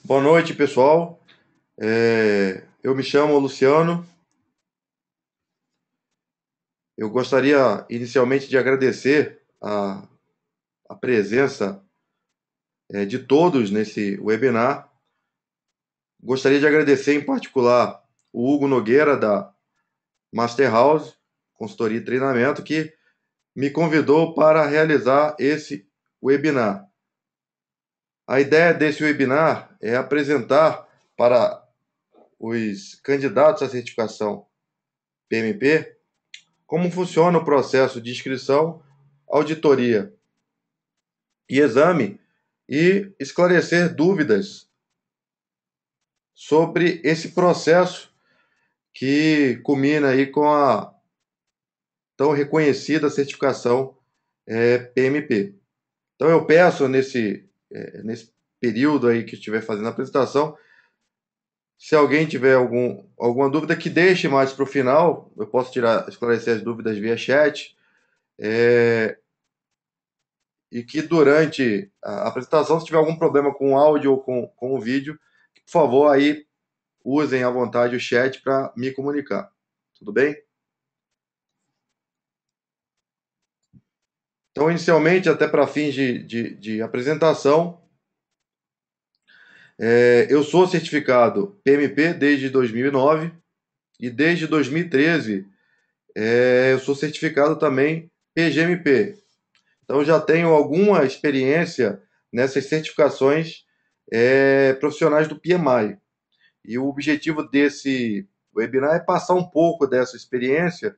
Boa noite, pessoal. Eu me chamo Luciano. Eu gostaria inicialmente de agradecer a presença de todos nesse webinar. Gostaria de agradecer em particular o Hugo Nogueira, da Master House, consultoria e treinamento, que me convidou para realizar esse webinar. A ideia desse webinar é apresentar para os candidatos à certificação PMP como funciona o processo de inscrição, auditoria e exame e esclarecer dúvidas sobre esse processo que culmina aí com a tão reconhecida certificação PMP. Então eu peço nesse período aí que estiver fazendo a apresentação, se alguém tiver alguma dúvida, que deixe mais para o final. Eu posso esclarecer as dúvidas via chat. E que durante a apresentação, se tiver algum problema com o áudio ou com o vídeo, por favor, aí usem à vontade o chat para me comunicar. Tudo bem? Então, inicialmente, até para fins de apresentação, eu sou certificado PMP desde 2009 e desde 2013 eu sou certificado também PGMP. Então, já tenho alguma experiência nessas certificações profissionais do PMI. E o objetivo desse webinar é passar um pouco dessa experiência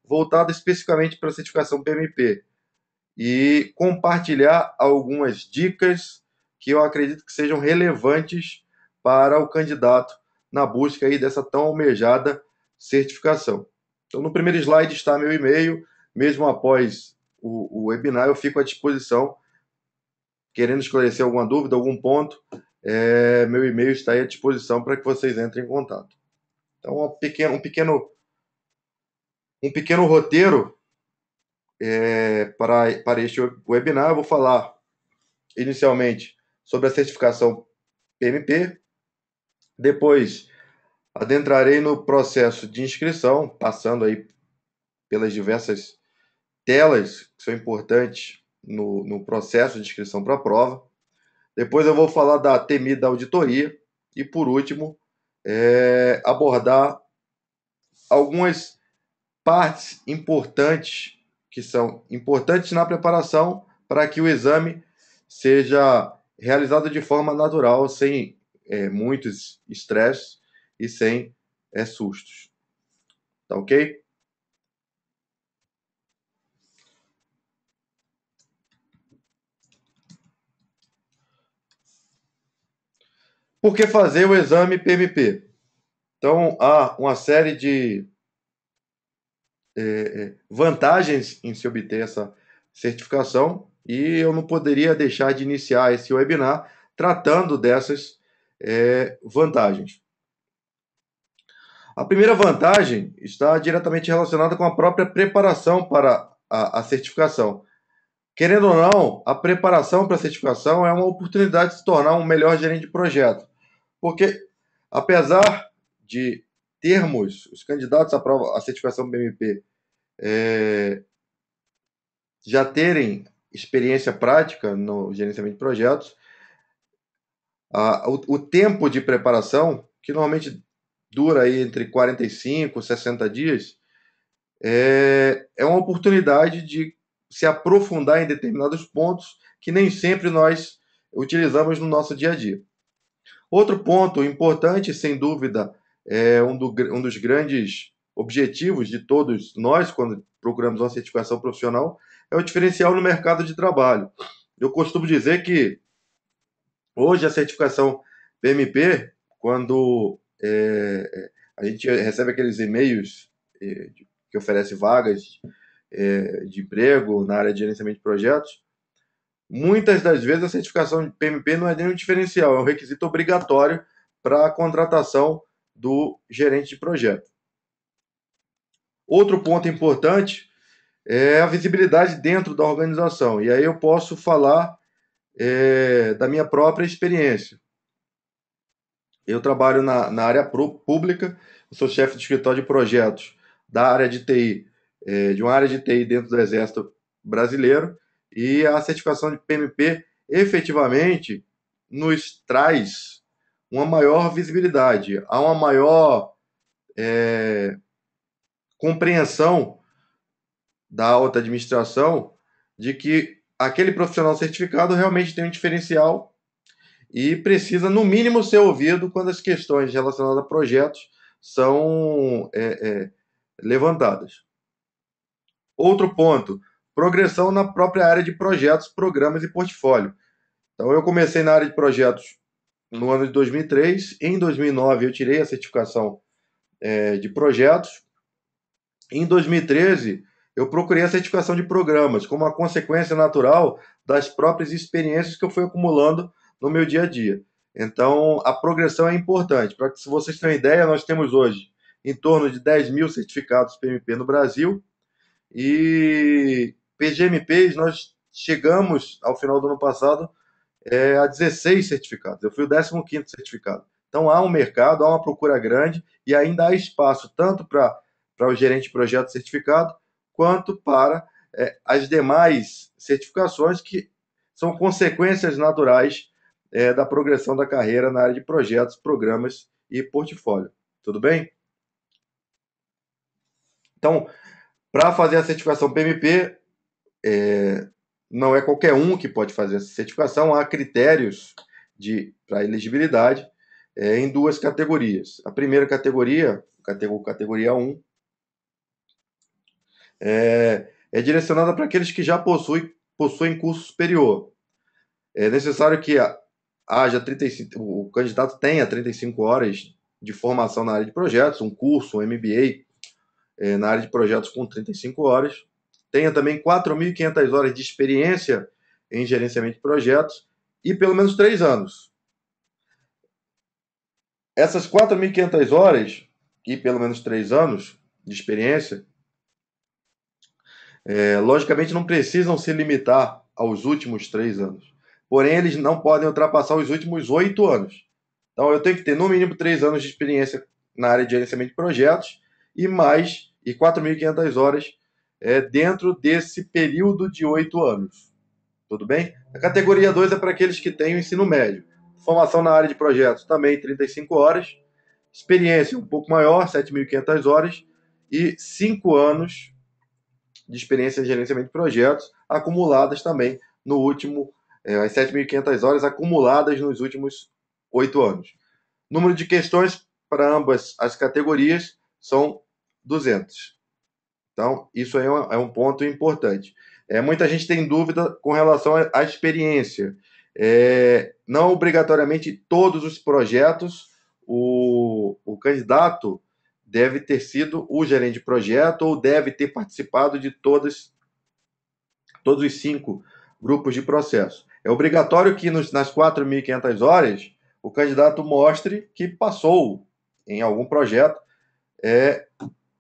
voltada especificamente para a certificação PMP e compartilhar algumas dicas que eu acredito que sejam relevantes para o candidato na busca aí dessa tão almejada certificação. Então, no primeiro slide está meu e-mail. Mesmo após o webinar, eu fico à disposição, querendo esclarecer alguma dúvida, algum ponto. Meu e-mail está aí à disposição para que vocês entrem em contato. Então, um pequeno roteiro para este webinar. Eu vou falar inicialmente sobre a certificação PMP, depois adentrarei no processo de inscrição, passando aí pelas diversas telas que são importantes no processo de inscrição para a prova. Depois eu vou falar da temida auditoria e, por último, abordar algumas partes importantes que são importantes na preparação para que o exame seja realizado de forma natural, sem muitos estresses e sem sustos. Tá ok? Por que fazer o exame PMP? Então, há uma série de vantagens em se obter essa certificação e eu não poderia deixar de iniciar esse webinar tratando dessas vantagens. A primeira vantagem está diretamente relacionada com a própria preparação para a certificação. Querendo ou não, a preparação para a certificação é uma oportunidade de se tornar um melhor gerente de projeto. Porque, apesar de termos os candidatos à certificação BMP já terem experiência prática no gerenciamento de projetos, o tempo de preparação, que normalmente dura aí entre 45 e 60 dias, é uma oportunidade de se aprofundar em determinados pontos que nem sempre nós utilizamos no nosso dia a dia. Outro ponto importante, sem dúvida, um dos grandes objetivos de todos nós, quando procuramos uma certificação profissional, é o diferencial no mercado de trabalho. Eu costumo dizer que hoje a certificação PMP, quando a gente recebe aqueles e-mails que oferece vagas de emprego na área de gerenciamento de projetos, muitas das vezes a certificação de PMP não é nem um diferencial, é um requisito obrigatório para a contratação do gerente de projeto. Outro ponto importante é a visibilidade dentro da organização. E aí eu posso falar da minha própria experiência. Eu trabalho na área pública, eu sou chefe de escritório de projetos da área de TI, de uma área de TI dentro do Exército Brasileiro, e a certificação de PMP efetivamente nos traz uma maior visibilidade, há uma maior compreensão da alta administração de que aquele profissional certificado realmente tem um diferencial e precisa, no mínimo, ser ouvido quando as questões relacionadas a projetos são levantadas. Outro ponto, progressão na própria área de projetos, programas e portfólio. Então, eu comecei na área de projetos no ano de 2003, em 2009 eu tirei a certificação de projetos, em 2013 eu procurei a certificação de programas, como uma consequência natural das próprias experiências que eu fui acumulando no meu dia a dia. Então, a progressão é importante. Para que, se vocês terem ideia, nós temos hoje em torno de 10 mil certificados PMP no Brasil e PGMPs nós chegamos, ao final do ano passado, a 16 certificados. Eu fui o 15º certificado. Então, há um mercado, há uma procura grande e ainda há espaço tanto para o gerente de projeto certificado, quanto para as demais certificações que são consequências naturais da progressão da carreira na área de projetos, programas e portfólio. Tudo bem? Então, para fazer a certificação PMP, não é qualquer um que pode fazer essa certificação, há critérios para elegibilidade em duas categorias. A primeira categoria, categoria 1, é direcionada para aqueles que já possuem curso superior. É necessário que haja 35, o candidato tenha 35 horas de formação na área de projetos, um curso, um MBA na área de projetos com 35 horas, tenha também 4.500 horas de experiência em gerenciamento de projetos e pelo menos 3 anos. Essas 4.500 horas e pelo menos 3 anos de experiência, logicamente não precisam se limitar aos últimos 3 anos. Porém, eles não podem ultrapassar os últimos 8 anos. Então, eu tenho que ter no mínimo 3 anos de experiência na área de gerenciamento de projetos e 4.500 horas dentro desse período de 8 anos. Tudo bem? A categoria 2 é para aqueles que têm o ensino médio. Formação na área de projetos também 35 horas. Experiência um pouco maior, 7.500 horas. E 5 anos de experiência em gerenciamento de projetos, acumuladas também no último, as 7.500 horas acumuladas nos últimos 8 anos. Número de questões para ambas as categorias são 200. Então, isso aí é um ponto importante. Muita gente tem dúvida com relação à experiência. Não obrigatoriamente todos os projetos o candidato deve ter sido o gerente de projeto ou deve ter participado de todos os 5 grupos de processo. É obrigatório que nas 4.500 horas o candidato mostre que passou em algum projeto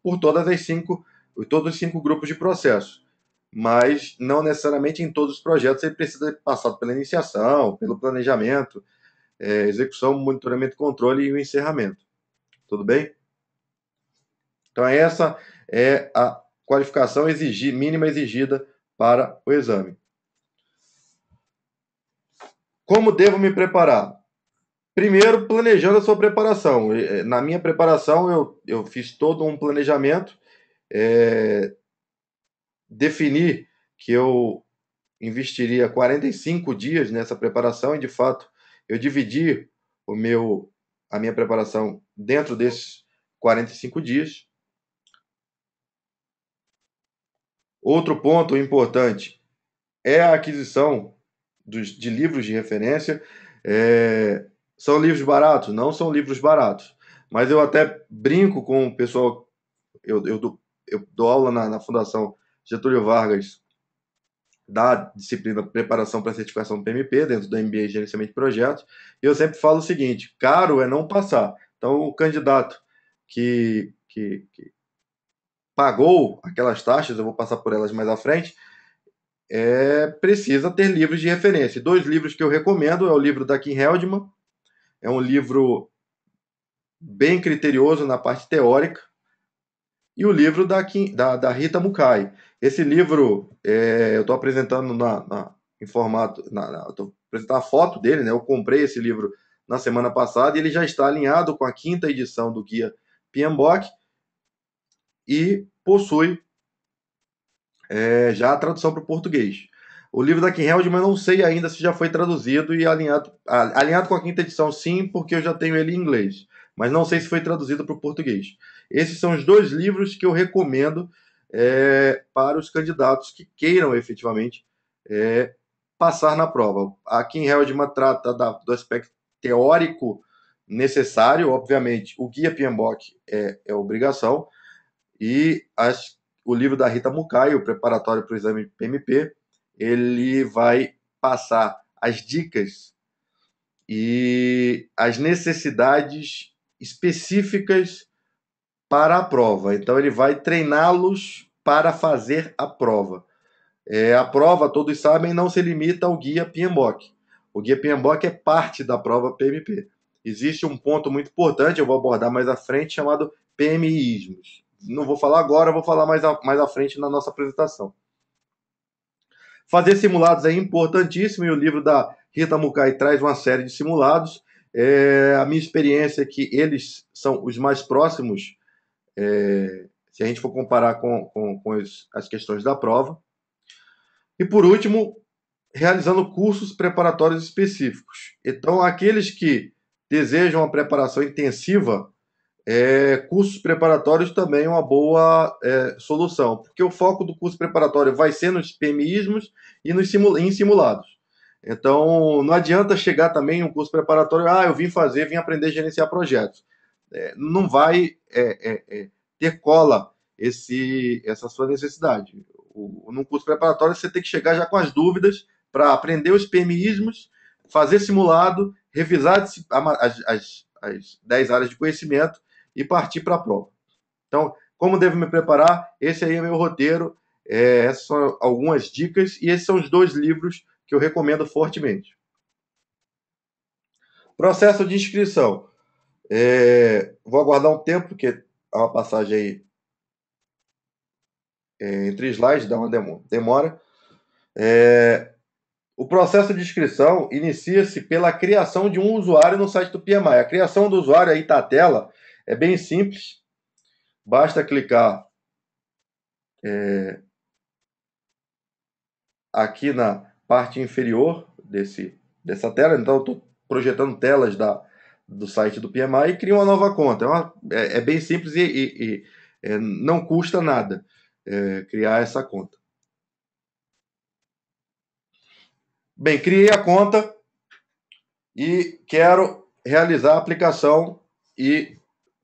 por todos os 5 grupos de processo. Mas não necessariamente em todos os projetos ele precisa ter passado pela iniciação, pelo planejamento, execução, monitoramento, controle e o encerramento. Tudo bem? Então, essa é a qualificação mínima exigida para o exame. Como devo me preparar? Primeiro, planejando a sua preparação. Na minha preparação, eu fiz todo um planejamento, defini que eu investiria 45 dias nessa preparação e, de fato, eu dividi a minha preparação dentro desses 45 dias. Outro ponto importante é a aquisição de livros de referência. São livros baratos? Não são livros baratos. Mas eu até brinco com o pessoal. Eu dou aula na Fundação Getúlio Vargas da disciplina Preparação para a Certificação do PMP, dentro do MBA em Gerenciamento de Projetos, e eu sempre falo o seguinte: caro é não passar. Então, o candidato que pagou aquelas taxas, eu vou passar por elas mais à frente, precisa ter livros de referência. 2 livros que eu recomendo é o livro da Kim Heldman, é um livro bem criterioso na parte teórica, e o livro da Rita Mukai. Esse livro eu estou apresentando em formato. Estou apresentando a foto dele, né? Eu comprei esse livro na semana passada e ele já está alinhado com a 5ª edição do Guia PMBOK e possui já a tradução para o português. O livro da Kim Heldeman eu não sei ainda se já foi traduzido e alinhado com a 5ª edição, sim, porque eu já tenho ele em inglês, mas não sei se foi traduzido para o português. Esses são os 2 livros que eu recomendo para os candidatos que queiram efetivamente passar na prova. A Kim Heldeman trata do aspecto teórico necessário, obviamente. O Guia PMBOK é obrigação, e o livro da Rita Mukai, o preparatório para o exame PMP, ele vai passar as dicas e as necessidades específicas para a prova. Então, ele vai treiná-los para fazer a prova. A prova, todos sabem, não se limita ao guia PMBOK. O guia PMBOK é parte da prova PMP. Existe um ponto muito importante, eu vou abordar mais à frente, chamado PMIismos. Não vou falar agora, vou falar mais à frente na nossa apresentação. Fazer simulados é importantíssimo e o livro da Rita Mukai traz uma série de simulados. A minha experiência é que eles são os mais próximos, se a gente for comparar com as questões da prova. E por último, realizando cursos preparatórios específicos. Então, aqueles que desejam uma preparação intensiva, cursos preparatórios também é uma boa solução, porque o foco do curso preparatório vai ser nos PMIsmos e em simulados. Então, não adianta chegar também em um curso preparatório, eu vim aprender a gerenciar projetos. Não vai ter cola essa sua necessidade. Num curso preparatório, você tem que chegar já com as dúvidas para aprender os PMIsmos, fazer simulado, revisar as 10 áreas de conhecimento e partir para a prova. Então, como devo me preparar? Esse aí é meu roteiro, essas são algumas dicas e esses são os 2 livros que eu recomendo fortemente. Processo de inscrição. Vou aguardar um tempo, porque há uma passagem aí entre slides, dá uma demora. O processo de inscrição inicia-se pela criação de um usuário no site do PMI. A criação do usuário aí está à tela, é bem simples. Basta clicar aqui na parte inferior dessa tela. Então, eu estou projetando telas do site do PMI e crio uma nova conta. É bem simples e não custa nada criar essa conta. Bem, criei a conta e quero realizar a aplicação e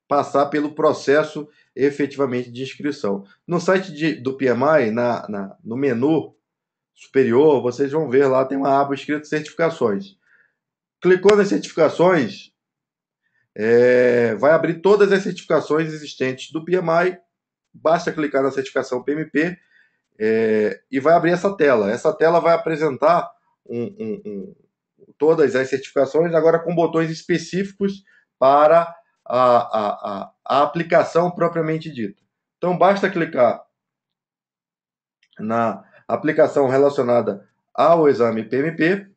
passar pelo processo efetivamente de inscrição. No site do PMI, no menu superior, vocês vão ver lá, tem uma aba escrita certificações. Clicou nas certificações, vai abrir todas as certificações existentes do PMI, basta clicar na certificação PMP e vai abrir essa tela. Essa tela vai apresentar todas as certificações, agora com botões específicos para a aplicação propriamente dita. Então, basta clicar na aplicação relacionada ao exame PMP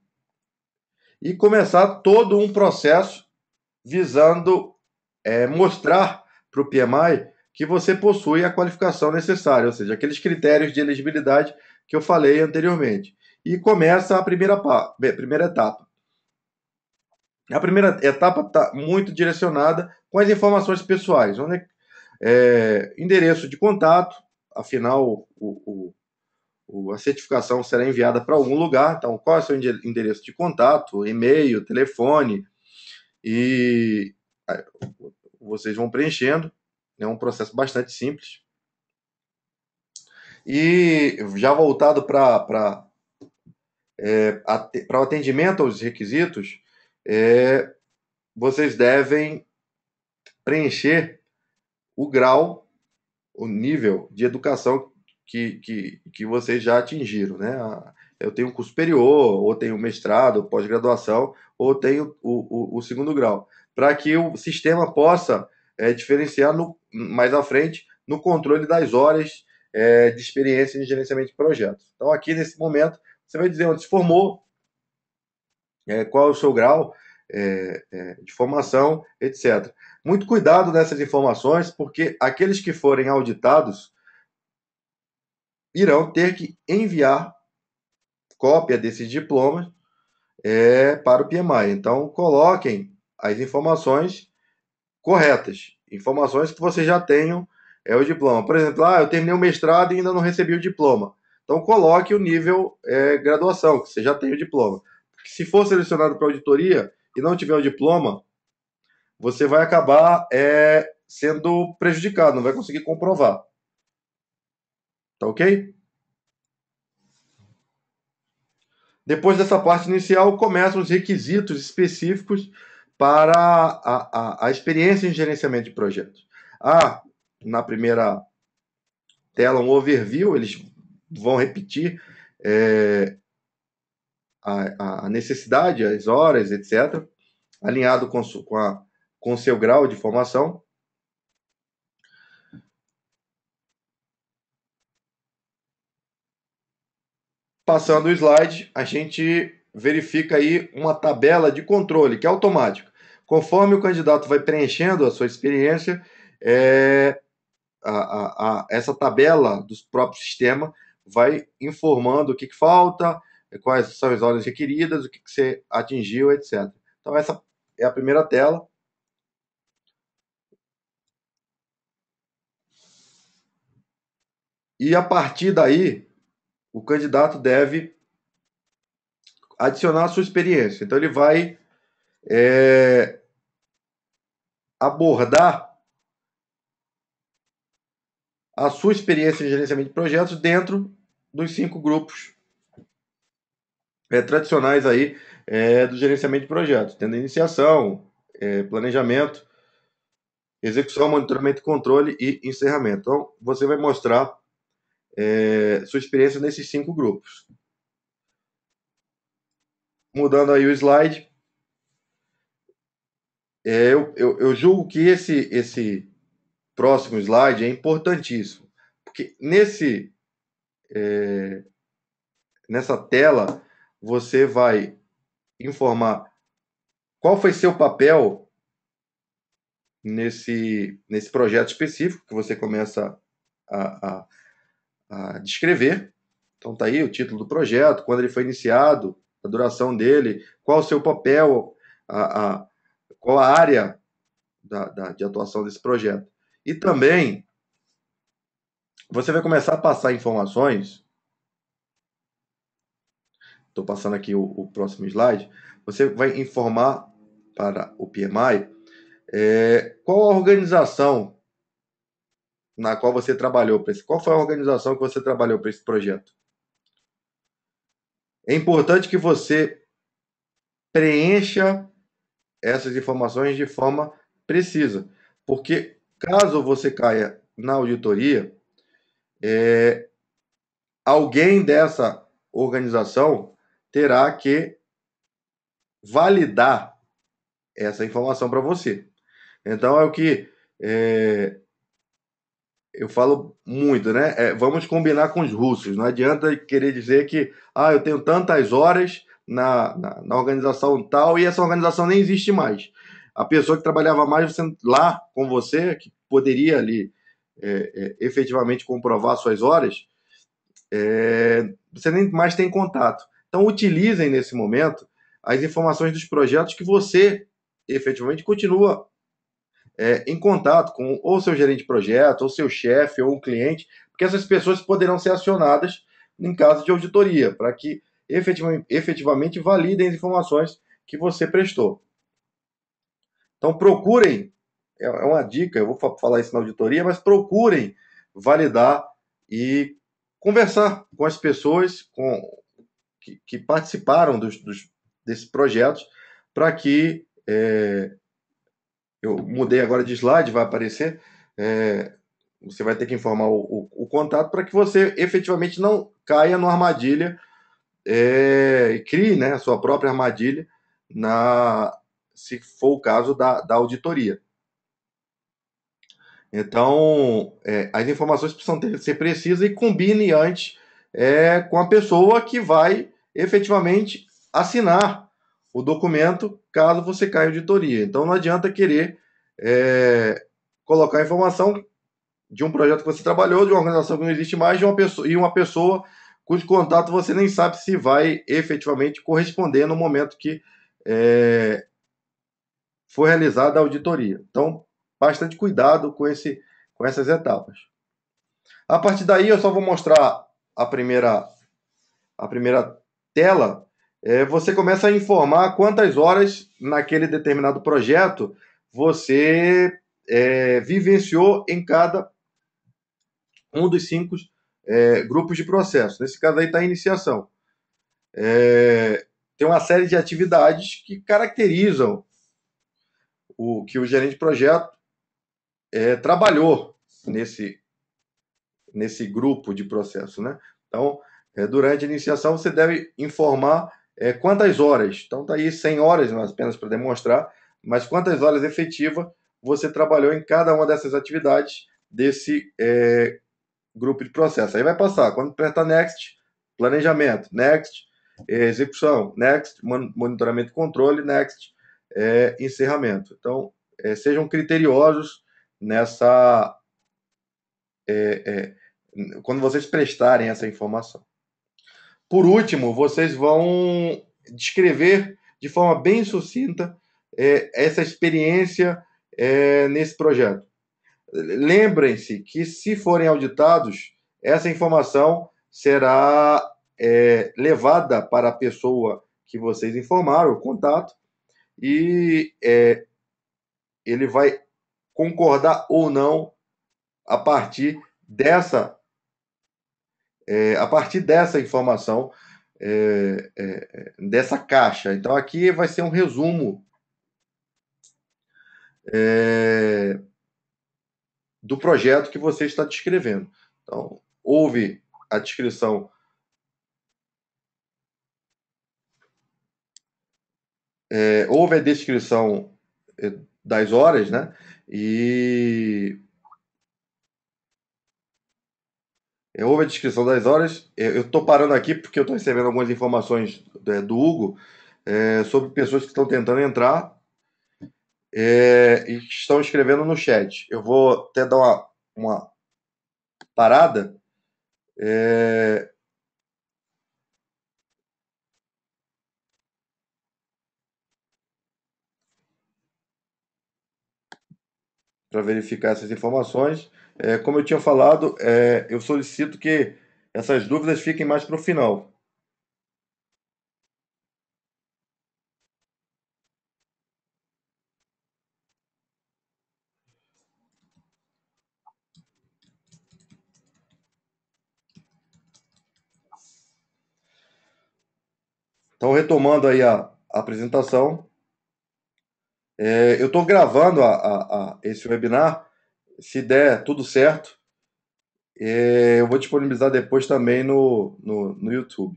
e começar todo um processo visando mostrar para o PMI que você possui a qualificação necessária, ou seja, aqueles critérios de elegibilidade que eu falei anteriormente. E começa a primeira etapa. A primeira etapa está muito direcionada com as informações pessoais, onde endereço de contato, afinal a certificação será enviada para algum lugar, então qual é o seu endereço de contato, e-mail, telefone, e vocês vão preenchendo, é um processo bastante simples. E já voltado para o atendimento aos requisitos, vocês devem preencher o grau, o nível de educação que vocês já atingiram, né? Eu tenho um curso superior, ou tenho mestrado, pós-graduação, ou tenho o segundo grau. para que o sistema possa diferenciar mais à frente no controle das horas de experiência em gerenciamento de projetos. Então, aqui nesse momento, você vai dizer onde se formou, qual é o seu grau de formação, etc. Muito cuidado nessas informações, porque aqueles que forem auditados irão ter que enviar cópia desses diplomas para o PMI. Então, coloquem as informações corretas, informações que você já tenham o diploma. Por exemplo, eu terminei o mestrado e ainda não recebi o diploma. Então, coloque o nível graduação, que você já tem o diploma. Porque se for selecionado para auditoria e não tiver o diploma, você vai acabar sendo prejudicado, não vai conseguir comprovar. Tá ok? Depois dessa parte inicial, começam os requisitos específicos para a experiência em gerenciamento de projetos. Na primeira tela, um overview, eles vão repetir a necessidade, as horas, etc., alinhado com o seu grau de formação. Passando o slide, a gente verifica aí uma tabela de controle, que é automática. Conforme o candidato vai preenchendo a sua experiência, essa tabela do próprio sistema vai informando o que falta, quais são as horas requeridas, o que você atingiu, etc. Então, essa é a primeira tela. E a partir daí, o candidato deve adicionar a sua experiência. Então, ele vai abordar a sua experiência em gerenciamento de projetos dentro dos 5 grupos tradicionais aí do gerenciamento de projetos, tendo iniciação, planejamento, execução, monitoramento, controle e encerramento. Então, você vai mostrar sua experiência nesses 5 grupos. Mudando aí o slide, eu julgo que esse próximo slide é importantíssimo, porque nessa tela você vai informar qual foi seu papel nesse projeto específico que você começa a descrever. Então tá aí o título do projeto, quando ele foi iniciado, a duração dele, qual o seu papel, qual a área de atuação desse projeto. E também você vai começar a passar informações. Estou passando aqui o próximo slide. Você vai informar para o PMI qual a organização na qual você trabalhou. Qual foi a organização que você trabalhou para esse projeto? É importante que você preencha essas informações de forma precisa, porque caso você caia na auditoria, alguém dessa organização terá que validar essa informação para você. Então é o que eu falo muito, né? Vamos combinar com os russos. Não adianta querer dizer que eu tenho tantas horas na organização tal e essa organização nem existe mais. A pessoa que trabalhava mais lá com você, que poderia ali efetivamente comprovar suas horas, você nem mais tem contato. Então, utilizem nesse momento as informações dos projetos que você efetivamente continua em contato com ou seu gerente de projeto, ou seu chefe, ou um cliente, porque essas pessoas poderão ser acionadas em caso de auditoria, para que efetivamente validem as informações que você prestou. Então, procurem, é uma dica, eu vou falar isso na auditoria, mas procurem validar e conversar com as pessoas que participaram desses projetos, para que eu mudei agora de slide, vai aparecer. Você vai ter que informar o contato para que você efetivamente não caia numa armadilha e crie, né, a sua própria armadilha se for o caso da auditoria. Então, as informações precisam ser precisas e combine antes com a pessoa que vai efetivamente assinar o documento caso você caia em auditoria. Então, não adianta querer colocar informação de um projeto que você trabalhou, de uma organização que não existe mais, e uma pessoa cujo contato você nem sabe se vai efetivamente corresponder no momento que for realizada a auditoria. Então, bastante cuidado com essas etapas. A partir daí, eu só vou mostrar a primeira tela. Você começa a informar quantas horas naquele determinado projeto você vivenciou em cada um dos 5 grupos de processo. Nesse caso aí está a iniciação. Tem uma série de atividades que caracterizam o que o gerente de projeto trabalhou nesse grupo de processo, né? Então, durante a iniciação, você deve informar quantas horas. Então, está aí 100 horas, mas apenas para demonstrar, mas quantas horas efetiva você trabalhou em cada uma dessas atividades desse grupo de processo. Aí vai passar, quando apertar Next, planejamento, Next, execução, Next, monitoramento e controle, Next, encerramento. Então, sejam criteriosos nessa quando vocês prestarem essa informação. Por último, vocês vão descrever de forma bem sucinta essa experiência nesse projeto. Lembrem-se que, se forem auditados, essa informação será levada para a pessoa que vocês informaram, o contato, e ele vai concordar ou não a partir dessa informação, dessa caixa. Então, aqui vai ser um resumo do projeto que você está descrevendo. Então, houve a descrição das horas, né? E houve a descrição das horas. Eu estou parando aqui porque eu estou recebendo algumas informações do Hugo sobre pessoas que estão tentando entrar e que estão escrevendo no chat. Eu vou até dar uma parada. Para verificar essas informações. Como eu tinha falado, eu solicito que essas dúvidas fiquem mais para o final. Então, retomando aí a apresentação, eu estou gravando esse webinar. Se der tudo certo, eu vou disponibilizar depois também no YouTube.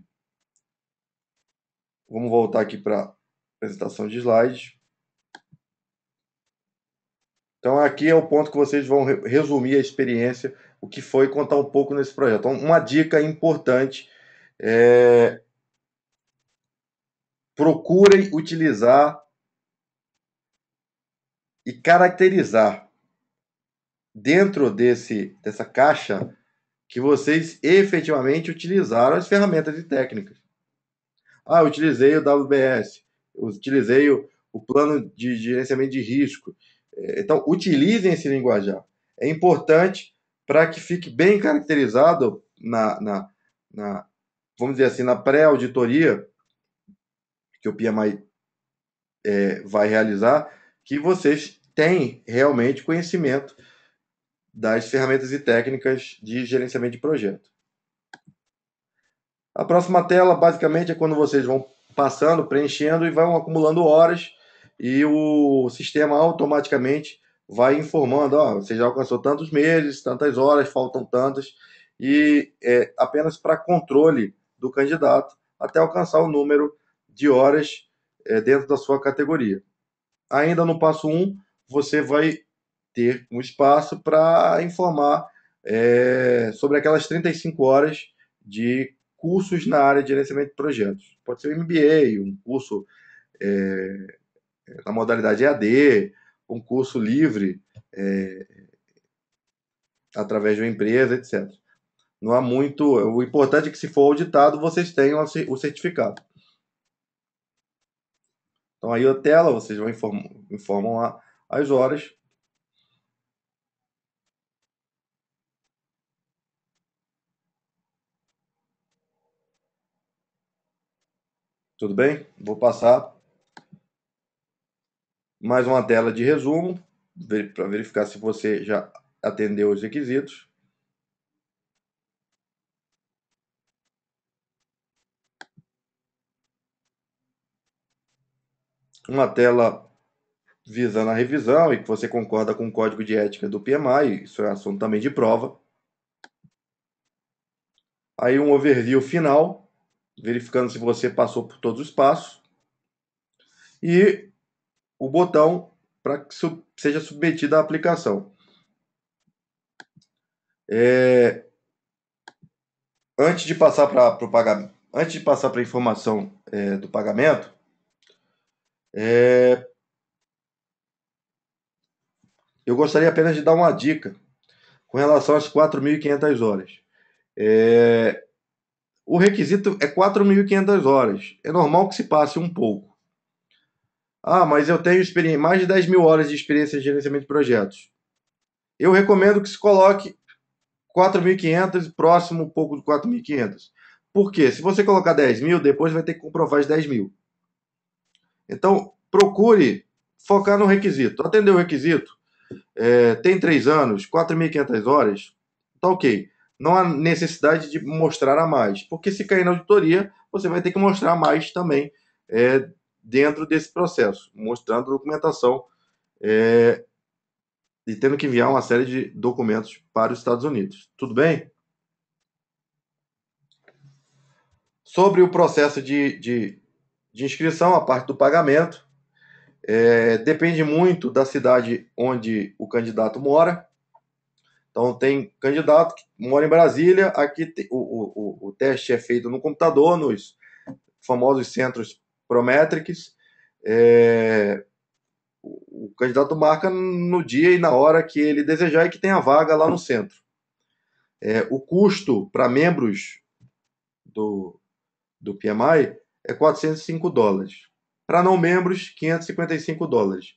Vamos voltar aqui para a apresentação de slides. Então, aqui é o ponto que vocês vão resumir a experiência, o que foi, contar um pouco nesse projeto. Então, uma dica importante procurem utilizar e caracterizar dentro dessa caixa que vocês efetivamente utilizaram as ferramentas e técnicas. Eu utilizei o WBS, eu utilizei o plano de gerenciamento de risco. Então, utilizem esse linguajar. É importante para que fique bem caracterizado vamos dizer assim, na pré-auditoria que o PMI vai realizar, que vocês têm realmente conhecimento das ferramentas e técnicas de gerenciamento de projeto. A próxima tela, basicamente, é quando vocês vão passando, preenchendo e vão acumulando horas, e o sistema automaticamente vai informando: você já alcançou tantos meses, tantas horas, faltam tantas, e apenas para controle do candidato até alcançar o número de horas dentro da sua categoria. ainda no passo 1, você vai ter um espaço para informar sobre aquelas 35 horas de cursos na área de gerenciamento de projetos. Pode ser um MBA, um curso na modalidade EAD, um curso livre através de uma empresa, etc. Não há muito. O importante é que, se for auditado, vocês tenham o certificado. Então, aí a tela, vocês vão informam as horas. Tudo bem? Vou passar mais uma tela de resumo para verificar se você já atendeu os requisitos. Uma tela visando a revisão e que você concorda com o código de ética do PMI, isso é assunto também de prova. Aí um overview final, verificando se você passou por todos os passos. E o botão para que seja submetida à aplicação. Antes de passar para o pagamento, antes de passar para a informação do pagamento, eu gostaria apenas de dar uma dica com relação às 4.500 horas. O requisito é 4.500 horas. É normal que se passe um pouco. Ah, mas eu tenho mais de 10 mil horas de experiência em gerenciamento de projetos. Eu recomendo que se coloque 4.500 próximo um pouco de 4.500. Por quê? Se você colocar 10 mil, depois vai ter que comprovar as 10 mil. Então, procure focar no requisito. Atender o requisito, tem 3 anos, 4.500 horas, tá ok. Não há necessidade de mostrar a mais, porque se cair na auditoria, você vai ter que mostrar mais também dentro desse processo, mostrando documentação e tendo que enviar uma série de documentos para os Estados Unidos. Tudo bem? Sobre o processo de inscrição, a parte do pagamento, depende muito da cidade onde o candidato mora. Então, tem candidato que mora em Brasília, aqui o teste é feito no computador, nos famosos centros Prometrics. O candidato marca no dia e na hora que ele desejar e que tem a vaga lá no centro. O custo para membros do PMI é $405. Para não membros, $555.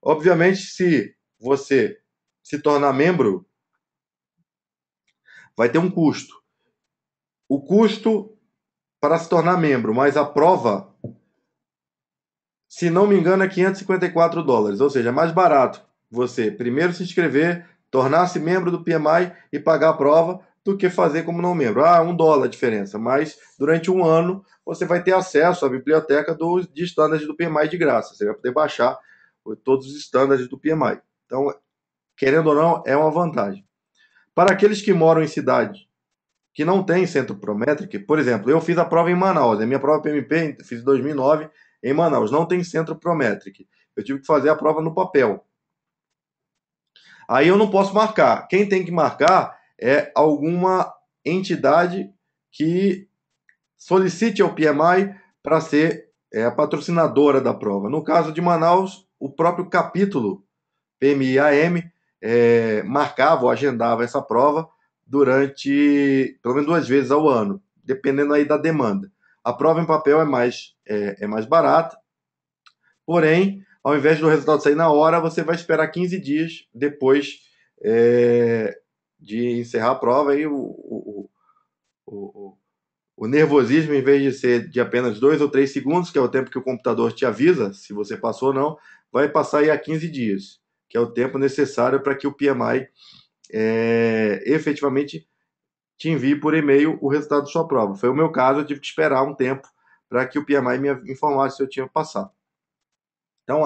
Obviamente, se você se tornar membro, vai ter um custo. O custo para se tornar membro, mais a prova, se não me engano, é $554. Ou seja, é mais barato você primeiro se inscrever, tornar-se membro do PMI e pagar a prova, do que fazer como não membro. $1 a diferença, mas durante um ano você vai ter acesso à biblioteca de estándares do PMI de graça. Você vai poder baixar todos os estándares do PMI. Então, querendo ou não, é uma vantagem. Para aqueles que moram em cidade que não tem centro Prometric, por exemplo, eu fiz a prova em Manaus, a minha prova PMP, fiz em 2009 em Manaus, não tem centro Prometric. Eu tive que fazer a prova no papel. Aí eu não posso marcar. Quem tem que marcar é alguma entidade que solicite ao PMI para ser a patrocinadora da prova. No caso de Manaus, o próprio capítulo PMI-AM marcava ou agendava essa prova durante pelo menos 2 vezes ao ano, dependendo aí da demanda. A prova em papel é mais barata, porém, ao invés do resultado sair na hora, você vai esperar 15 dias depois de encerrar a prova. Aí o nervosismo, em vez de ser de apenas 2 ou 3 segundos, que é o tempo que o computador te avisa se você passou ou não, vai passar aí a 15 dias, que é o tempo necessário para que o PMI efetivamente te envie por e-mail o resultado da sua prova. Foi o meu caso, eu tive que esperar um tempo para que o PMI me informasse se eu tinha passado. Então,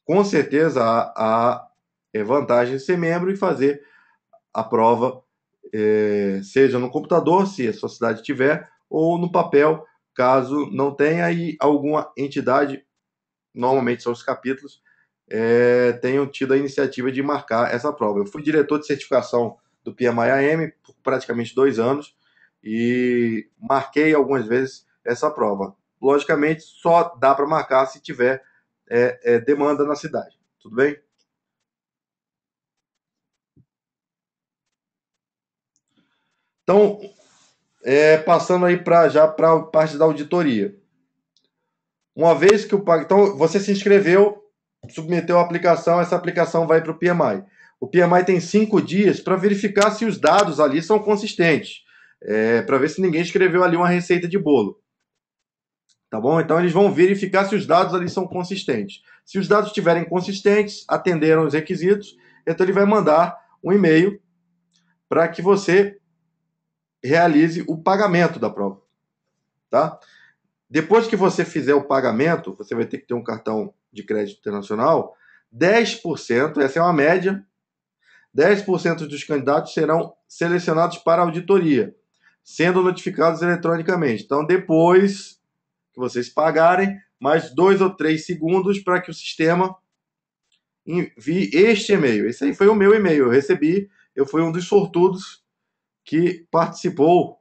com certeza, há vantagem de ser membro e fazer a prova, seja no computador, se a sua cidade tiver, ou no papel, caso não tenha, e alguma entidade normalmente são os capítulos, tenham tido a iniciativa de marcar essa prova. Eu fui diretor de certificação do PMI-AM por praticamente 2 anos e marquei algumas vezes essa prova. Logicamente, só dá para marcar se tiver demanda na cidade. Tudo bem? Então, passando aí já para a parte da auditoria. Uma vez que o então você se inscreveu, submeteu a aplicação, essa aplicação vai para o PMI. O PMI tem 5 dias para verificar se os dados ali são consistentes, para ver se ninguém escreveu ali uma receita de bolo. Tá bom? Então eles vão verificar se os dados ali são consistentes. Se os dados estiverem consistentes, atenderam os requisitos, então ele vai mandar um e-mail para que você realize o pagamento da prova. Tá? Depois que você fizer o pagamento, você vai ter que ter um cartão de crédito internacional, 10%, essa é uma média, 10% dos candidatos serão selecionados para auditoria, sendo notificados eletronicamente. Então, depois que vocês pagarem, mais 2 ou 3 segundos para que o sistema envie este e-mail. Esse aí foi o meu e-mail, eu recebi, eu fui um dos sortudos que participou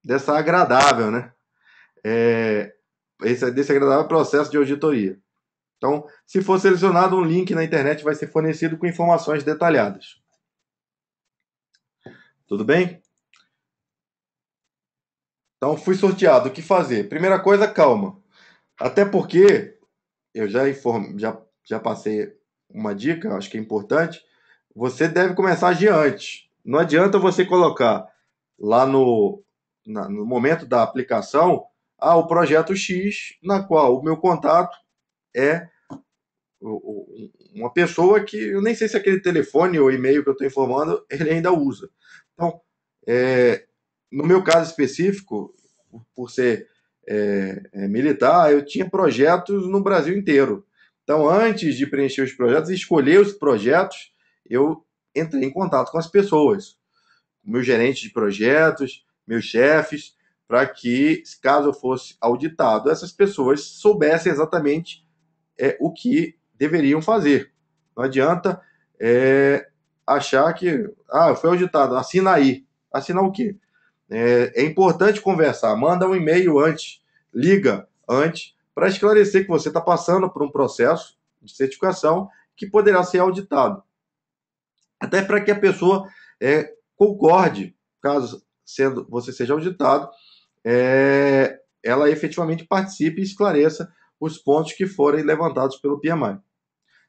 dessa agradável, né? Desse agradável processo de auditoria. Então, se for selecionado, um link na internet vai ser fornecido com informações detalhadas. Tudo bem? Então, fui sorteado. O que fazer? Primeira coisa, calma. Até porque eu já passei uma dica, acho que é importante. Você deve começar a agir antes. Não adianta você colocar lá no momento da aplicação o projeto X, na qual o meu contato é uma pessoa que eu nem sei se aquele telefone ou e-mail que eu estou informando ele ainda usa. Então, no meu caso específico, por ser militar, eu tinha projetos no Brasil inteiro. Então, antes de preencher os projetos, escolher os projetos, eu entrei em contato com as pessoas, meus gerentes de projetos, meus chefes, para que, caso eu fosse auditado, essas pessoas soubessem exatamente o que deveriam fazer. Não adianta achar que, eu fui auditado, assina aí. Assinar o quê? É importante conversar, manda um e-mail antes, liga antes, para esclarecer que você está passando por um processo de certificação que poderá ser auditado. Até para que a pessoa concorde, caso você seja auditado, ela efetivamente participe e esclareça os pontos que forem levantados pelo PMI.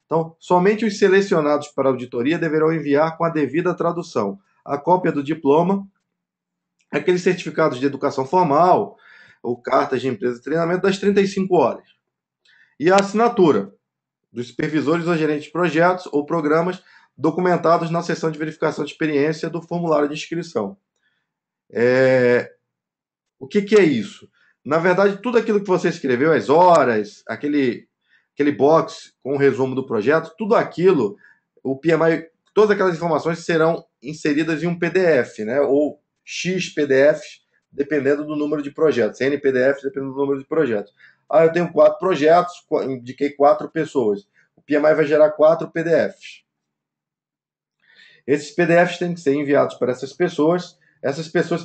Então, somente os selecionados para auditoria deverão enviar com a devida tradução a cópia do diploma, aqueles certificados de educação formal, ou cartas de empresa de treinamento das 35 horas. E a assinatura dos supervisores ou gerentes de projetos ou programas documentados na seção de verificação de experiência do formulário de inscrição. O que é isso? Na verdade, tudo aquilo que você escreveu, as horas, aquele box com o resumo do projeto, tudo aquilo, o PMI, todas aquelas informações serão inseridas em um PDF, né? Ou X PDFs, dependendo do número de projetos, N PDFs, dependendo do número de projetos. Eu tenho 4 projetos, indiquei 4 pessoas. O PMI vai gerar 4 PDFs. Esses PDFs têm que ser enviados para essas pessoas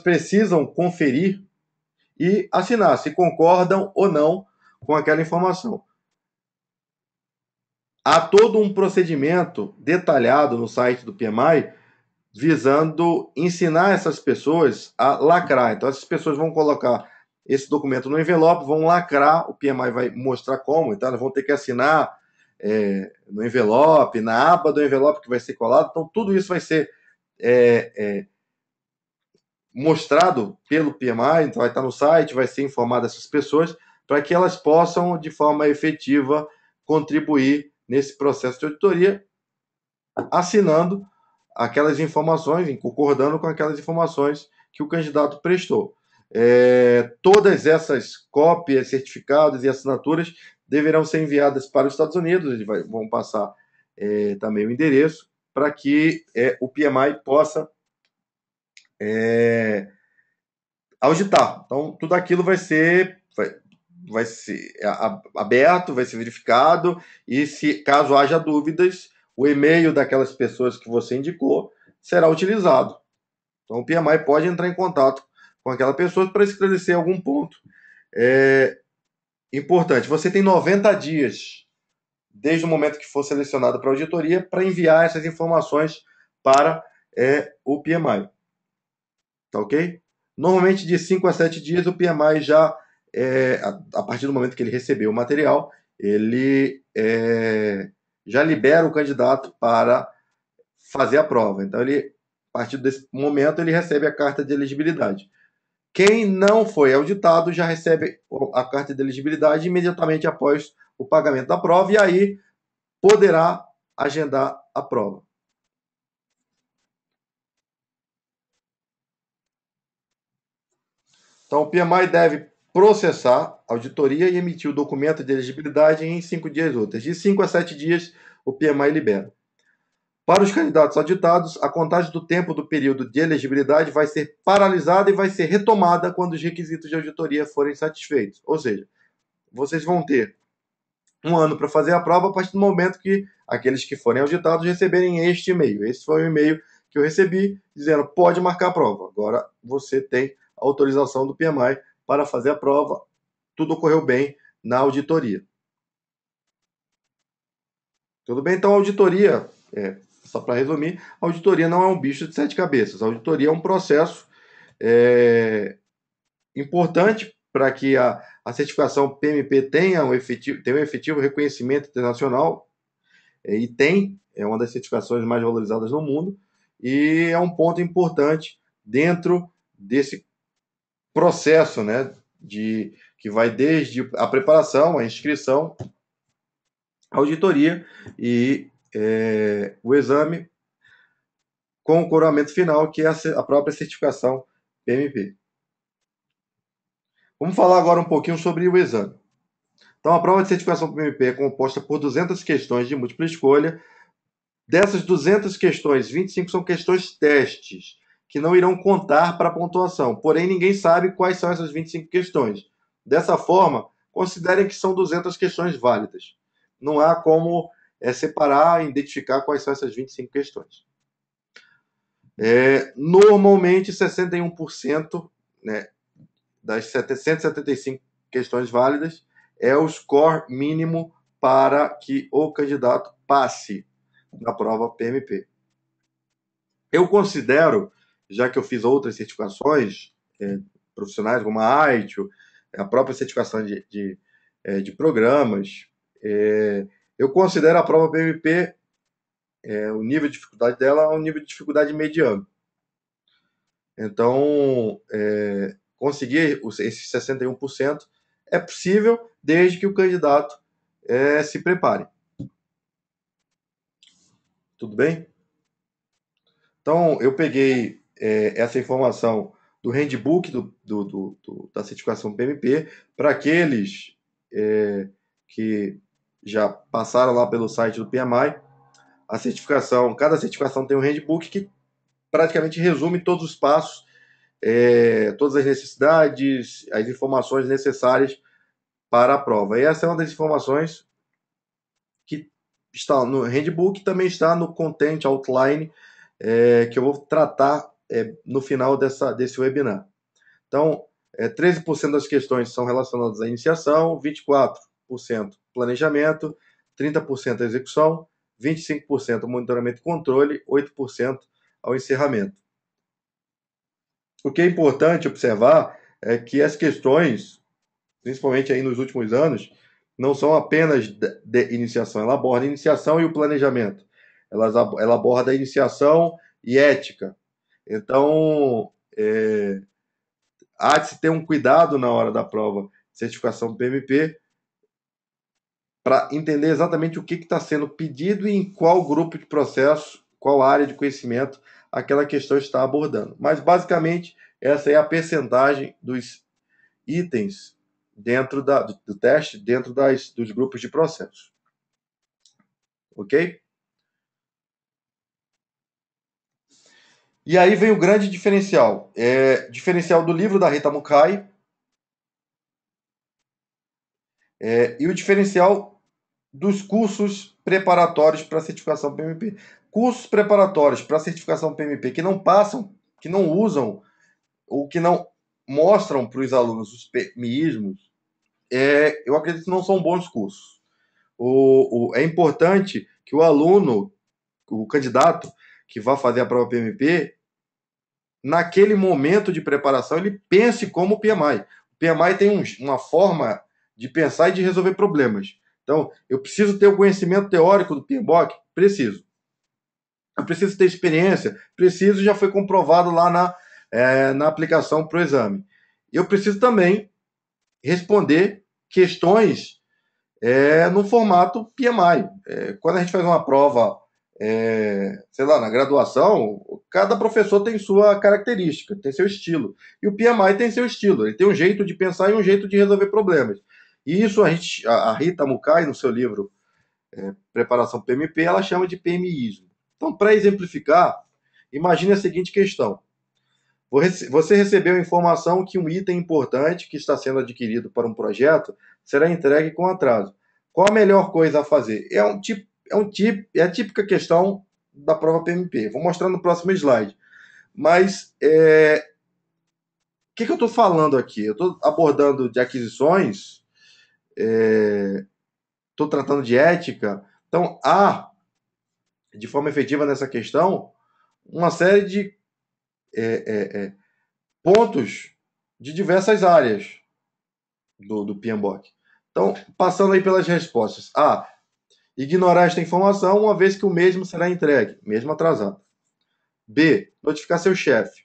precisam conferir e assinar se concordam ou não com aquela informação. Há todo um procedimento detalhado no site do PMI visando ensinar essas pessoas a lacrar. Então, essas pessoas vão colocar esse documento no envelope, vão lacrar, o PMI vai mostrar como, então elas vão ter que assinar no envelope, na aba do envelope que vai ser colado. Então, tudo isso vai ser mostrado pelo PMI, então vai estar no site, vai ser informado essas pessoas, para que elas possam, de forma efetiva, contribuir nesse processo de auditoria, assinando aquelas informações, concordando com aquelas informações que o candidato prestou. Todas essas cópias, certificados e assinaturas deverão ser enviadas para os Estados Unidos, eles vão passar também o endereço, para que o PMI possa auditar. Então, tudo aquilo vai vai ser aberto, vai ser verificado, e se caso haja dúvidas, o e-mail daquelas pessoas que você indicou será utilizado. Então o PMI pode entrar em contato com aquela pessoa para esclarecer algum ponto. É importante, você tem 90 dias desde o momento que for selecionado para auditoria para enviar essas informações para o PMI. Tá ok? Normalmente de 5 a 7 dias o PMI já, a partir do momento que ele recebeu o material, ele já libera o candidato para fazer a prova. Então, ele, a partir desse momento, ele recebe a carta de elegibilidade. Quem não foi auditado já recebe a carta de elegibilidade imediatamente após o pagamento da prova e aí poderá agendar a prova. Então, o PMI deve processar a auditoria e emitir o documento de elegibilidade em 5 dias úteis. De 5 a 7 dias, o PMI libera. Para os candidatos auditados, a contagem do tempo do período de elegibilidade vai ser paralisada e vai ser retomada quando os requisitos de auditoria forem satisfeitos. Ou seja, vocês vão ter 1 ano para fazer a prova a partir do momento que aqueles que forem auditados receberem este e-mail. Esse foi o e-mail que eu recebi dizendo pode marcar a prova. Agora você tem a autorização do PMI para fazer a prova. Tudo ocorreu bem na auditoria. Tudo bem? Então a auditoria, só para resumir, a auditoria não é um bicho de 7 cabeças. A auditoria é um processo importante para que a certificação PMP tenha um efetivo reconhecimento internacional, e é uma das certificações mais valorizadas no mundo, e é um ponto importante dentro desse processo, né, que vai desde a preparação, a inscrição, a auditoria e o exame com o coroamento final, que é a própria certificação PMP. Vamos falar agora um pouquinho sobre o exame. Então, a prova de certificação PMP é composta por 200 questões de múltipla escolha. Dessas 200 questões, 25 são questões testes, que não irão contar para a pontuação. Porém, ninguém sabe quais são essas 25 questões. Dessa forma, considerem que são 200 questões válidas. Não há como separar e identificar quais são essas 25 questões. Normalmente, 61%, né, das 775 questões válidas é o score mínimo para que o candidato passe na prova PMP. Eu considero, já que eu fiz outras certificações profissionais, como a AITIO, a própria certificação de programas, eu considero a prova PMP, o nível de dificuldade dela é um nível de dificuldade mediano. Então, conseguir esses 61% é possível desde que o candidato se prepare. Tudo bem? Então, eu peguei essa informação do handbook da certificação PMP para aqueles que já passaram lá pelo site do PMI. Cada certificação tem um handbook que praticamente resume todos os passos, todas as necessidades, as informações necessárias para a prova. E essa é uma das informações que está no handbook, também está no content outline, que eu vou tratar no final desse webinar. Então, 13% das questões são relacionadas à iniciação, 24% planejamento, 30% à execução, 25% ao monitoramento e controle, 8% ao encerramento. O que é importante observar é que as questões, principalmente aí nos últimos anos, não são apenas de iniciação, ela aborda a iniciação e o planejamento. Ela aborda a iniciação e ética. Então, há de se ter um cuidado na hora da prova de certificação PMP para entender exatamente o que está sendo pedido e em qual grupo de processo, qual área de conhecimento aquela questão está abordando. Mas, basicamente, essa é a percentagem dos itens dentro do teste, dentro dos grupos de processo. Ok? E aí vem o grande diferencial. Diferencial do livro da Rita Mukai E o diferencial dos cursos preparatórios para certificação PMP. Cursos preparatórios para certificação PMP que não passam, que não usam ou que não mostram para os alunos os PMIsmos, eu acredito que não são bons cursos. É importante que o aluno, o candidato que vai fazer a prova PMP, naquele momento de preparação, ele pense como o PMI. O PMI tem uma forma de pensar e de resolver problemas. Então, eu preciso ter o conhecimento teórico do PMBOK? Preciso. Eu preciso ter experiência? Preciso, já foi comprovado lá na aplicação para o exame. Eu preciso também responder questões no formato PMI. Quando a gente faz uma prova, sei lá, na graduação, cada professor tem sua característica, tem seu estilo. E o PMI tem seu estilo, ele tem um jeito de pensar e um jeito de resolver problemas. E isso a Rita Mukai, no seu livro Preparação PMP, ela chama de PMIismo. Então, para exemplificar, imagine a seguinte questão. Você recebeu a informação que um item importante que está sendo adquirido para um projeto será entregue com atraso. Qual a melhor coisa a fazer? É a típica questão da prova PMP. Vou mostrar no próximo slide. Mas o que eu estou falando aqui? Eu estou abordando de aquisições, estou tratando de ética. Então, há, de forma efetiva nessa questão, uma série de pontos de diversas áreas do PMBOK. Então, passando aí pelas respostas. A. Ignorar esta informação, uma vez que o mesmo será entregue, mesmo atrasado. B. Notificar seu chefe.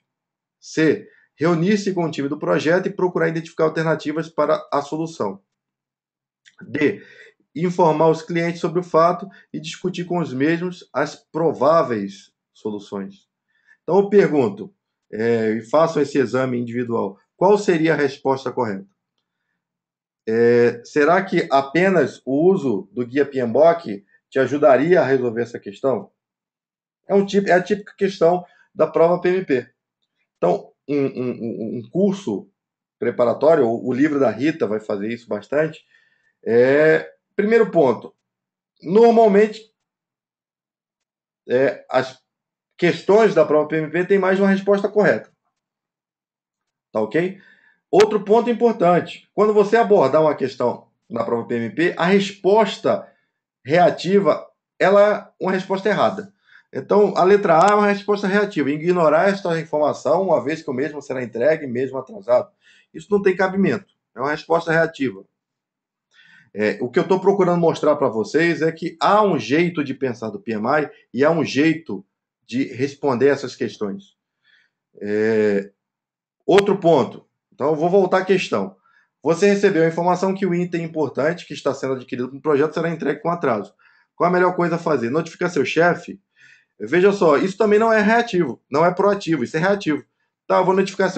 C. Reunir-se com o time do projeto e procurar identificar alternativas para a solução. D. Informar os clientes sobre o fato e discutir com os mesmos as prováveis soluções. Então, eu pergunto, e faço esse exame individual, qual seria a resposta correta? Será que apenas o uso do guia PMBOK te ajudaria a resolver essa questão? É a típica questão da prova PMP. Então, um curso preparatório, o livro da Rita vai fazer isso bastante. Primeiro ponto, normalmente as questões da prova PMP têm mais de uma resposta correta. Tá ok? Outro ponto importante, quando você abordar uma questão na prova PMP, a resposta reativa, ela é uma resposta errada. Então, a letra A é uma resposta reativa. Ignorar esta informação, uma vez que o mesmo será entregue, mesmo atrasado. Isso não tem cabimento. É uma resposta reativa. O que eu estou procurando mostrar para vocês é que há um jeito de pensar do PMI e há um jeito de responder essas questões. Outro ponto. Então, eu vou voltar à questão. Você recebeu a informação que o item importante que está sendo adquirido para um projeto será entregue com atraso. Qual a melhor coisa a fazer? Notificar seu chefe? Veja só, isso também não é reativo, não é proativo, isso é reativo. Tá, eu vou notificar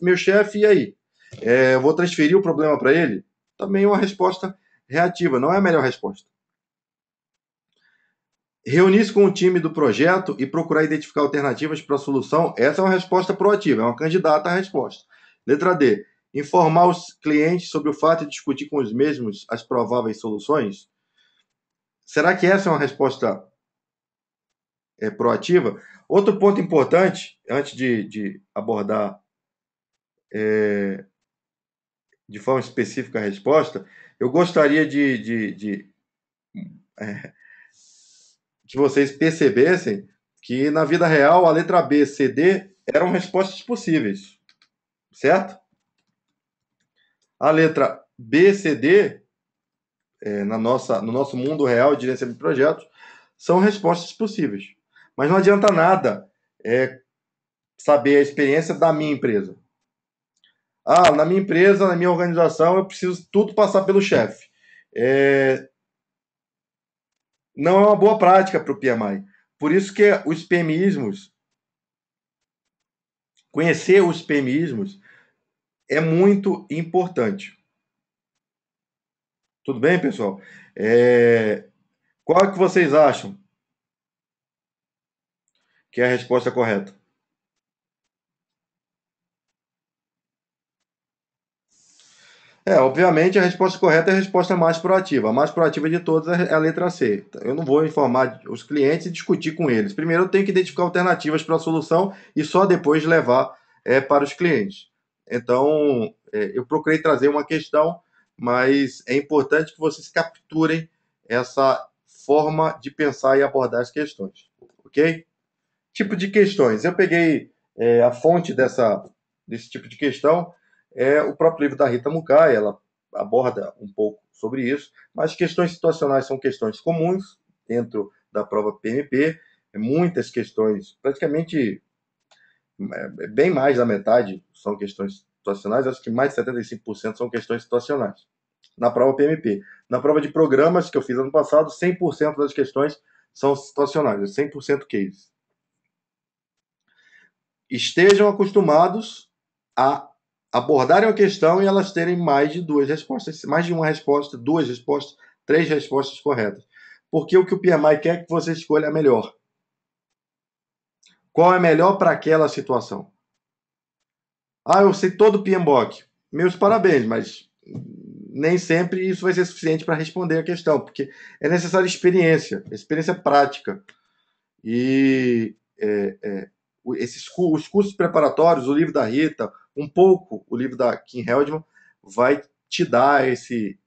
meu chefe, e aí? Eu vou transferir o problema para ele? Também é uma resposta reativa, não é a melhor resposta. Reunir-se com o time do projeto e procurar identificar alternativas para a solução, essa é uma resposta proativa, é uma candidata à resposta. Letra D. Informar os clientes sobre o fato de discutir com os mesmos as prováveis soluções. Será que essa é uma resposta proativa? Outro ponto importante, antes de abordar de forma específica a resposta, eu gostaria que vocês percebessem que na vida real a letra B, C, D eram respostas possíveis, certo? A letra B, C, D, no nosso mundo real de gerenciamento de projetos, são respostas possíveis. Mas não adianta nada saber a experiência da minha empresa. Na minha empresa, na minha organização, eu preciso tudo passar pelo chefe. Não é uma boa prática para o PMI. Por isso que os PMismos, conhecer os PMismos é muito importante. Tudo bem, pessoal? Qual é que vocês acham que é a resposta correta? Obviamente a resposta correta é a resposta mais proativa. A mais proativa de todas é a letra C. Eu não vou informar os clientes e discutir com eles. Primeiro eu tenho que identificar alternativas para a solução e só depois levar para os clientes. Então, eu procurei trazer uma questão, mas é importante que vocês capturem essa forma de pensar e abordar as questões. Ok? Tipo de questões. Eu peguei a fonte desse tipo de questão, é o próprio livro da Rita Mukai, ela aborda um pouco sobre isso, mas questões situacionais são questões comuns dentro da prova PMP, muitas questões, praticamente bem mais da metade são questões situacionais, acho que mais de 75% são questões situacionais na prova PMP. Na prova de programas que eu fiz ano passado, 100% das questões são situacionais, 100% case. Estejam acostumados a abordarem a questão e elas terem mais de duas respostas, mais de uma resposta, duas respostas, três respostas corretas. Porque o que o PMI quer é que você escolha a melhor. Qual é melhor para aquela situação? Ah, eu sei todo o PMBOK. Meus parabéns, mas nem sempre isso vai ser suficiente para responder a questão, porque é necessária experiência prática. E os cursos preparatórios, o livro da Rita, um pouco o livro da Kim Heldman, vai te dar esses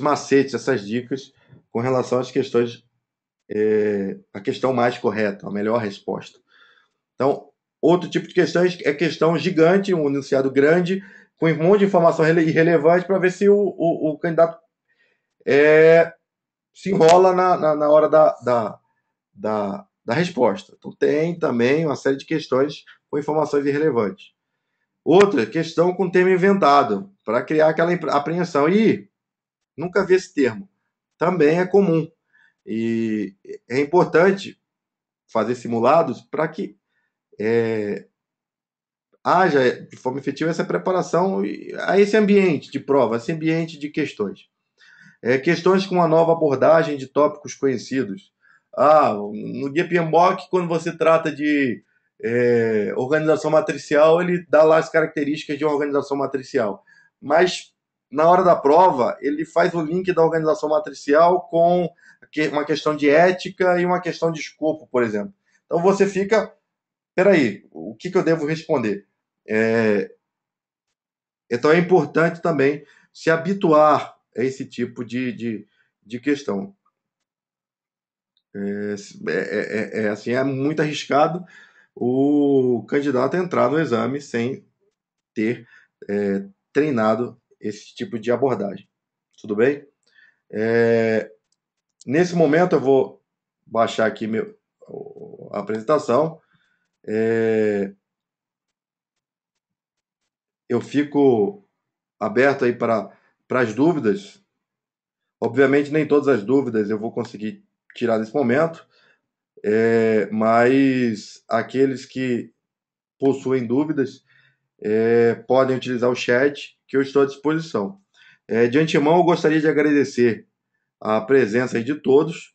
macetes, essas dicas com relação às questões, a questão mais correta, a melhor resposta. Então, outro tipo de questões é questão gigante, um enunciado grande, com um monte de informação irrelevante para ver se o candidato se enrola na hora da resposta. Então, tem também uma série de questões com informações irrelevantes. Outra, questão com termo inventado, para criar aquela apreensão. E nunca vi esse termo. Também é comum. E é importante fazer simulados para que haja de forma efetiva essa preparação a esse ambiente de prova, esse ambiente de questões. Questões com uma nova abordagem de tópicos conhecidos. No guia PMBOK, quando você trata de organização matricial, ele dá lá as características de uma organização matricial. Mas, na hora da prova, ele faz o link da organização matricial com uma questão de ética e uma questão de escopo, por exemplo. Então, você fica... Peraí, o que eu devo responder? Então, é importante também se habituar a esse tipo de questão. Assim, é muito arriscado o candidato entrar no exame sem ter treinado esse tipo de abordagem. Tudo bem? Nesse momento eu vou baixar aqui a apresentação. Eu fico aberto aí para as dúvidas. Obviamente nem todas as dúvidas eu vou conseguir tirar nesse momento, mas aqueles que possuem dúvidas podem utilizar o chat, que eu estou à disposição. De antemão, eu gostaria de agradecer a presença aí de todos.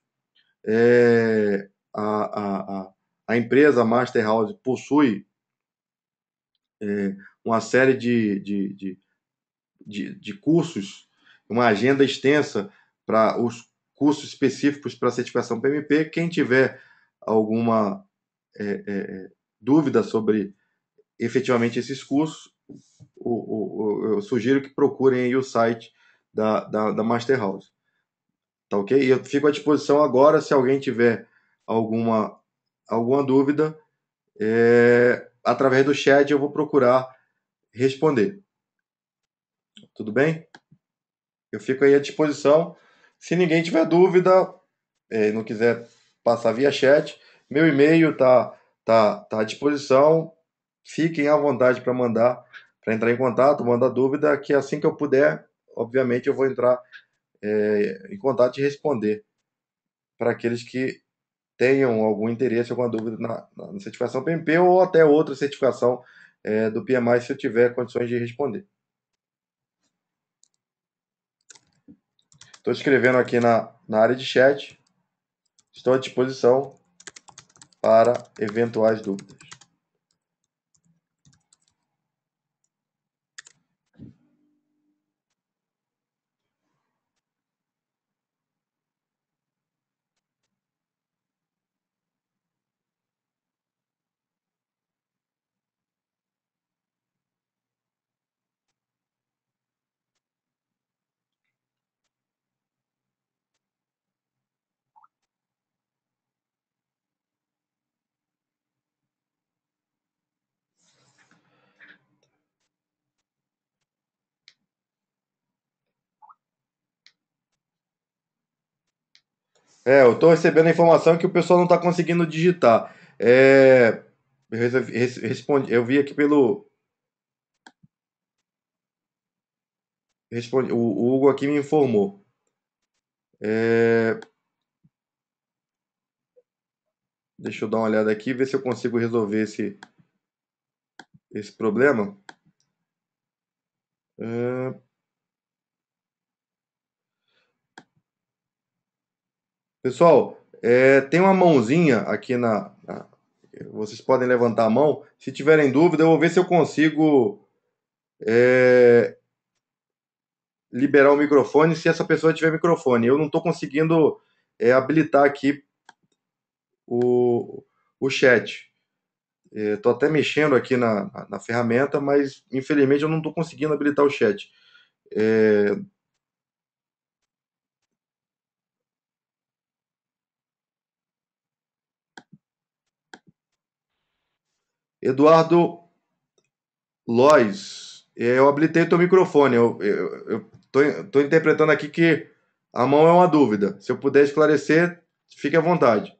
A empresa Master House possui uma série de cursos, uma agenda extensa para os cursos específicos para a certificação PMP. Quem tiver alguma dúvida sobre efetivamente esses cursos, eu sugiro que procurem aí o site da Master House. Tá ok? E eu fico à disposição agora, se alguém tiver alguma dúvida, através do chat eu vou procurar responder. Tudo bem? Eu fico aí à disposição. Se ninguém tiver dúvida, não quiser passar via chat, meu e-mail tá à disposição. Fiquem à vontade para entrar em contato, mandar dúvida, que assim que eu puder, obviamente eu vou entrar em contato e responder para aqueles que tenham algum interesse, alguma dúvida na certificação PMP ou até outra certificação do PMI, se eu tiver condições de responder. Estou escrevendo aqui na área de chat. Estou à disposição para eventuais dúvidas. Eu estou recebendo a informação que o pessoal não está conseguindo digitar. Eu vi aqui pelo. O Hugo aqui me informou. É, deixa eu dar uma olhada aqui, ver se eu consigo resolver esse problema. É, pessoal, tem uma mãozinha aqui vocês podem levantar a mão. Se tiverem dúvida, eu vou ver se eu consigo é, liberar o microfone se essa pessoa tiver microfone. Eu não estou conseguindo habilitar aqui o, o chat. Estou até mexendo aqui na ferramenta, mas infelizmente eu não estou conseguindo habilitar o chat. É, Eduardo Lois, eu habilitei o teu microfone. Eu tô interpretando aqui que a mão é uma dúvida. Se eu puder esclarecer, fique à vontade.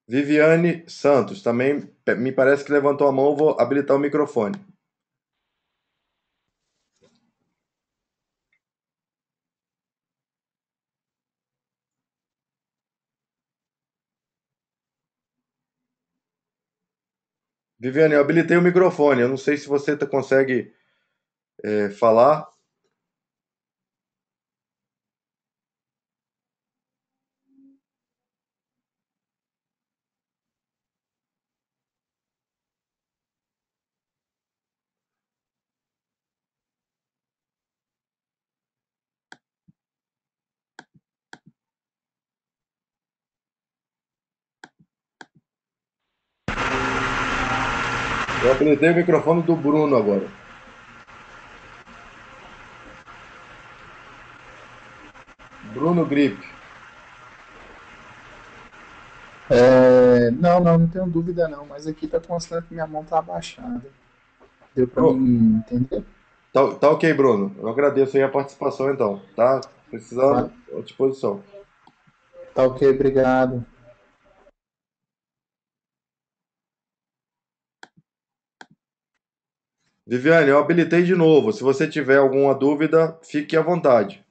Viviane Santos também me parece que levantou a mão. Eu vou habilitar o microfone. Viviane, eu habilitei o microfone. Eu não sei se você consegue falar. Eu habilitei o microfone do Bruno agora. Bruno Grip. Não tenho dúvida não, mas aqui tá constante que minha mão tá abaixada. Deu para Bru- mim entender? tá ok, Bruno. Eu agradeço aí a participação então. Tá? Tá, Precisando, à disposição. tá ok, obrigado. Viviane, eu habilitei de novo. Se você tiver alguma dúvida, fique à vontade.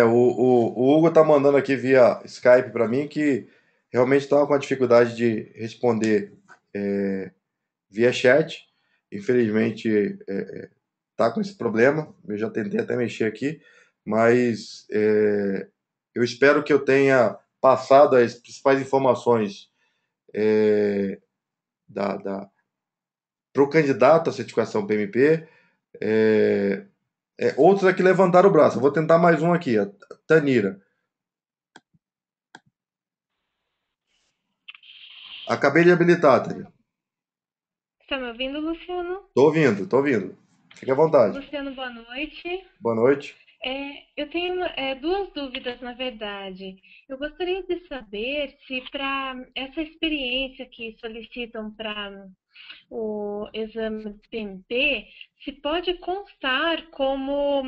O Hugo tá mandando aqui via Skype para mim que realmente estava com a dificuldade de responder via chat. Infelizmente, tá com esse problema. Eu já tentei até mexer aqui, mas eu espero que eu tenha passado as principais informações para o candidato à certificação PMP. É, outros aqui levantaram o braço. Eu vou tentar mais um aqui, a Tanira. Acabei de habilitar, Tanira. Está me ouvindo, Luciano? Tô ouvindo, tô ouvindo. Fique à vontade. Luciano, boa noite. Boa noite. Eu tenho duas dúvidas, na verdade. Eu gostaria de saber se para essa experiência que solicitam para o exame PMP, se pode constar como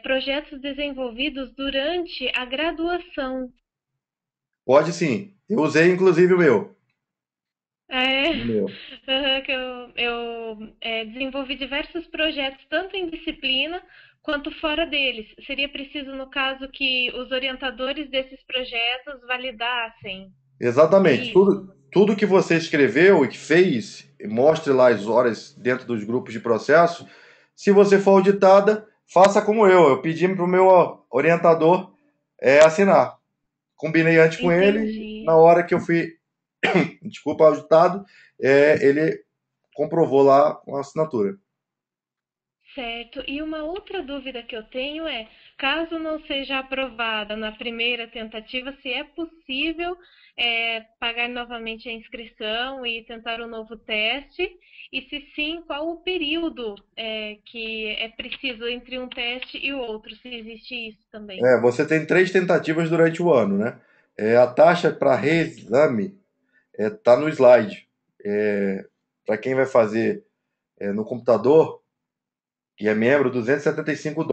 projetos desenvolvidos durante a graduação. Pode sim. Eu usei inclusive o meu. É, O meu. que eu desenvolvi diversos projetos, tanto em disciplina quanto fora deles. Seria preciso, no caso, que os orientadores desses projetos validassem. É Exatamente. isso? Tudo que você escreveu e que fez, mostre lá as horas dentro dos grupos de processo. Se você for auditada, faça como eu. Eu pedi para o meu orientador assinar. Combinei antes com ele, na Entendi. hora que eu fui, desculpa, auditado, ele comprovou lá com a assinatura. Certo. E uma outra dúvida que eu tenho é, caso não seja aprovada na primeira tentativa, se é possível pagar novamente a inscrição e tentar um novo teste, e se sim, qual o período que é preciso entre um teste e o outro, se existe isso também. Você tem 3 tentativas durante o ano, né? A taxa para reexame está no slide. Para quem vai fazer no computador e é membro, US$ 275.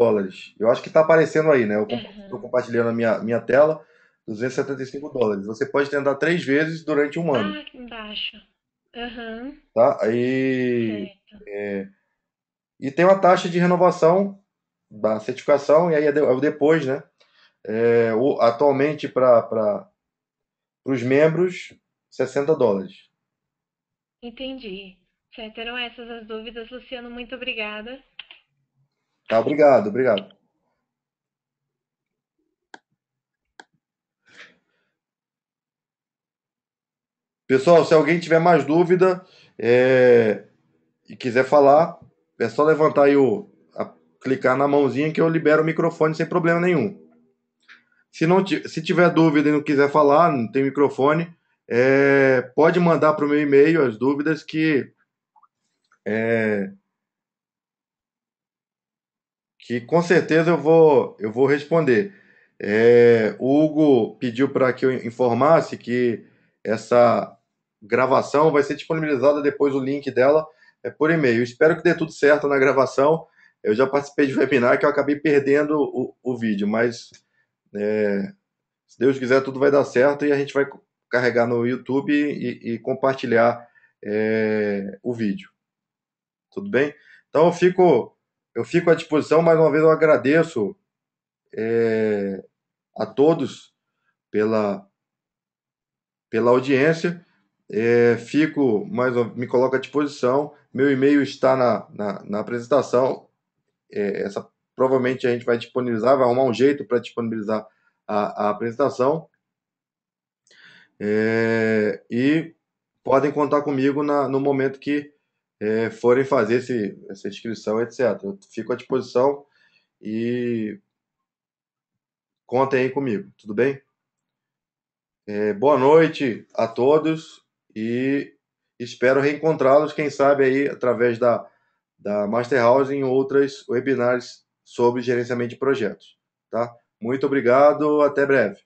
Eu acho que está aparecendo aí, né? Eu estou Aham. compartilhando a minha tela, US$ 275. Você pode tentar 3 vezes durante um ano, Ah, aqui embaixo. Aham. tá? Certo. E tem uma taxa de renovação da certificação, e aí é o depois, né? Atualmente, para os membros, US$ 60. Entendi. Certo, eram essas as dúvidas, Luciano. Muito obrigada. Tá, obrigado, obrigado. Pessoal, se alguém tiver mais dúvida e quiser falar, é só levantar aí clicar na mãozinha que eu libero o microfone sem problema nenhum. Se tiver dúvida e não quiser falar, não tem microfone, pode mandar para o meu e-mail as dúvidas que com certeza eu vou responder. O Hugo pediu para que eu informasse que essa gravação vai ser disponibilizada depois o link dela por e-mail. Espero que dê tudo certo na gravação. Eu já participei de webinar que eu acabei perdendo o vídeo, mas se Deus quiser tudo vai dar certo e a gente vai carregar no YouTube e compartilhar o vídeo. Tudo bem? Então eu fico à disposição. Mais uma vez eu agradeço a todos pela, pela audiência. Me coloco à disposição. Meu e-mail está na apresentação. Provavelmente a gente vai disponibilizar, vai arrumar um jeito para disponibilizar a apresentação. E podem contar comigo no momento que forem fazer essa inscrição, etc. Eu fico à disposição e contem aí comigo, tudo bem? Boa noite a todos e espero reencontrá-los, quem sabe aí através da Master House em outras webinars sobre gerenciamento de projetos, tá? Muito obrigado, até breve.